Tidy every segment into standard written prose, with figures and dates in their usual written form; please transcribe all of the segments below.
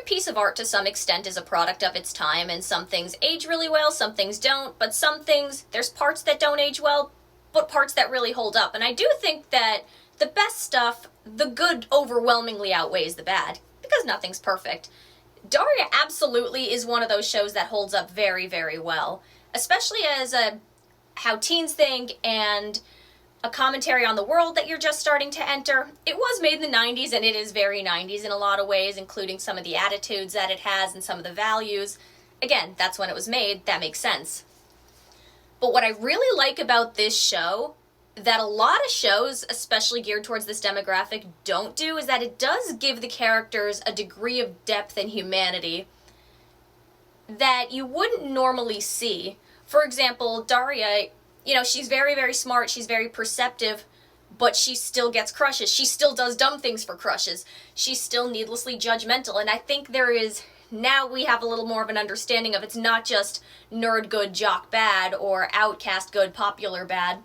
piece of art to some extent is a product of its time, and some things age really well, some things don't, but some things, there's parts that don't age well, but parts that really hold up. And I do think that the best stuff, the good overwhelmingly outweighs the bad, because nothing's perfect. Daria absolutely is one of those shows that holds up very, very well, especially as how teens think and a commentary on the world that you're just starting to enter. It was made in the 90s, and it is very 90s in a lot of ways, including some of the attitudes that it has and some of the values. Again, that's when it was made. That makes sense. But what I really like about this show, that a lot of shows, especially geared towards this demographic, don't do, is that it does give the characters a degree of depth and humanity that you wouldn't normally see. For example, Daria, you know, she's very, very smart, she's very perceptive, but she still gets crushes. She still does dumb things for crushes. She's still needlessly judgmental, and I think now we have a little more of an understanding of it's not just nerd good, jock bad, or outcast good, popular bad.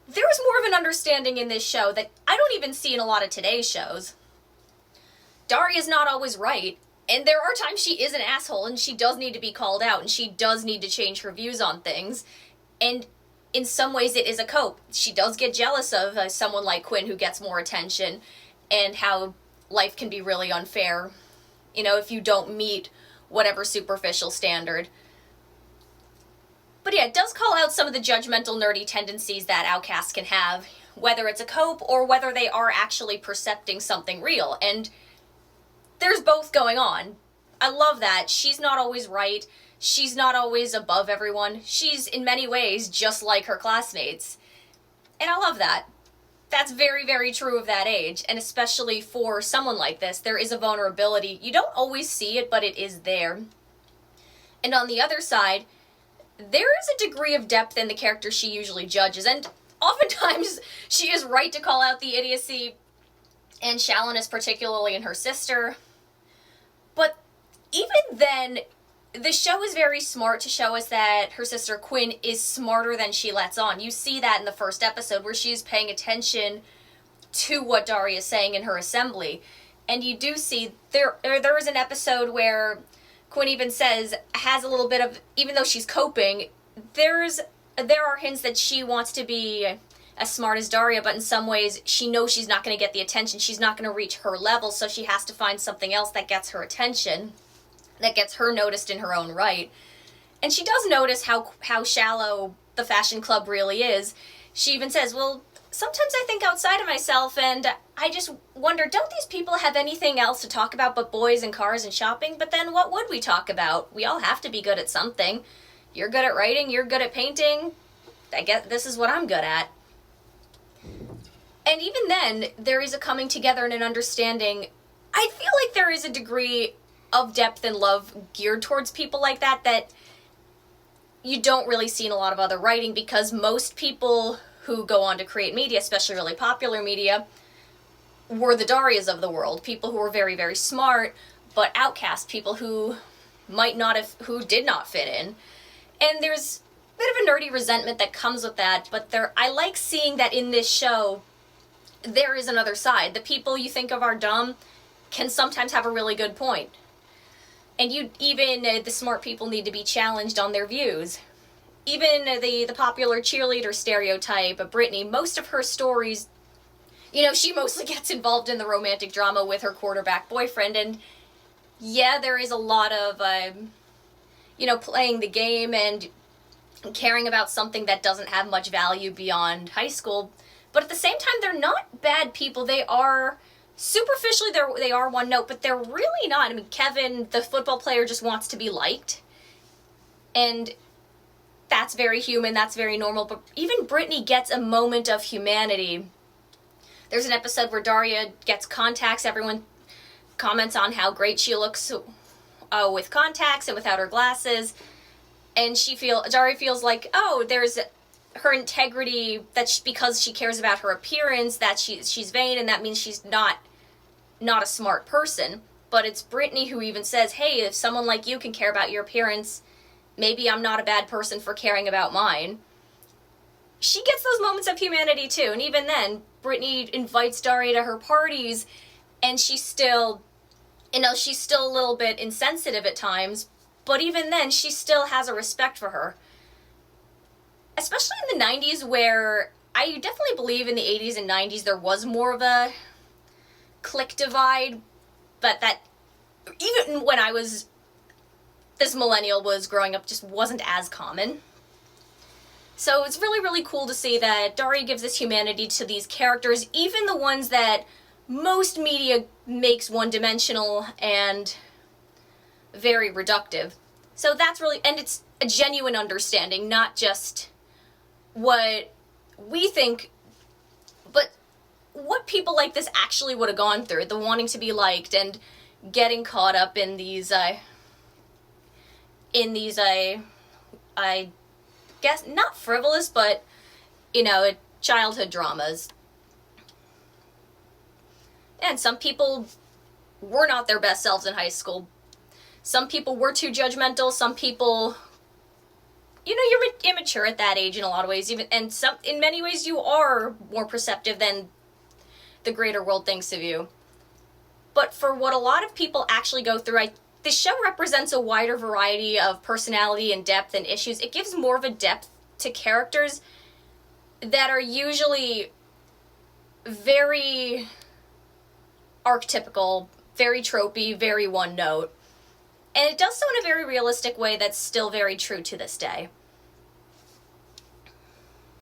There's more of an understanding in this show that I don't even see in a lot of today's shows. Daria's not always right, and there are times she is an asshole, and she does need to be called out, and she does need to change her views on things, and in some ways it is a cope. She does get jealous of someone like Quinn who gets more attention, and how life can be really unfair, you know, if you don't meet whatever superficial standard. But yeah, it does call out some of the judgmental, nerdy tendencies that outcasts can have, whether it's a cope or whether they are actually percepting something real. And there's both going on. I love that. She's not always right. She's not always above everyone. She's, in many ways, just like her classmates. And I love that. That's very, very true of that age. And especially for someone like this, there is a vulnerability. You don't always see it, but it is there. And on the other side, there is a degree of depth in the character she usually judges, and oftentimes she is right to call out the idiocy and shallowness, particularly in her sister. But even then, the show is very smart to show us that her sister Quinn is smarter than she lets on. You see that in the first episode where she's paying attention to what Daria is saying in her assembly. And you do see, there is an episode where Quinn even has a little bit of, even though she's coping, there are hints that she wants to be as smart as Daria, but in some ways she knows she's not going to get the attention, she's not going to reach her level, so she has to find something else that gets her attention, that gets her noticed in her own right. And she does notice how shallow the fashion club really is. She even says, well, sometimes I think outside of myself, and I just wonder, don't these people have anything else to talk about but boys and cars and shopping? But then what would we talk about? We all have to be good at something. You're good at writing, you're good at painting. I guess this is what I'm good at. And even then, there is a coming together and an understanding. I feel like there is a degree of depth and love geared towards people like that you don't really see in a lot of other writing, because most people who go on to create media, especially really popular media, were the Darias of the world. People who were very, very smart, but outcast. People who who did not fit in. And there's a bit of a nerdy resentment that comes with that, but I like seeing that in this show, there is another side. The people you think of are dumb can sometimes have a really good point. And even the smart people need to be challenged on their views. Even the popular cheerleader stereotype, Brittany, most of her stories, you know, she mostly gets involved in the romantic drama with her quarterback boyfriend, and yeah, there is a lot of, playing the game and caring about something that doesn't have much value beyond high school, but at the same time, they're not bad people. They are, superficially, they are one note, but they're really not. I mean, Kevin, the football player, just wants to be liked, and that's very human, that's very normal, but even Brittany gets a moment of humanity. There's an episode where Daria gets contacts, everyone comments on how great she looks with contacts and without her glasses, and Daria feels like, oh, there's her integrity, because she cares about her appearance, that she's vain, and that means she's not a smart person. But it's Brittany who even says, hey, if someone like you can care about your appearance, maybe I'm not a bad person for caring about mine. She gets those moments of humanity too, and even then, Brittany invites Daria to her parties, and she still You know, she's still a little bit insensitive at times, but even then, she still has a respect for her. Especially in the 90s, where I definitely believe in the 80s and 90s there was more of a clique divide, but that even when this millennial was growing up, just wasn't as common. So it's really, really cool to see that Daria gives this humanity to these characters, even the ones that most media makes one-dimensional and very reductive. So that's really, and it's a genuine understanding, not just what we think, but what people like this actually would have gone through, the wanting to be liked and getting caught up in these, I guess, not frivolous, but, you know, childhood dramas. And some people were not their best selves in high school. Some people were too judgmental. Some people, you know, you're immature at that age in a lot of ways. In many ways, you are more perceptive than the greater world thinks of you. But for what a lot of people actually go through, this show represents a wider variety of personality and depth and issues. It gives more of a depth to characters that are usually very archetypical, very tropey, very one note. And it does so in a very realistic way that's still very true to this day.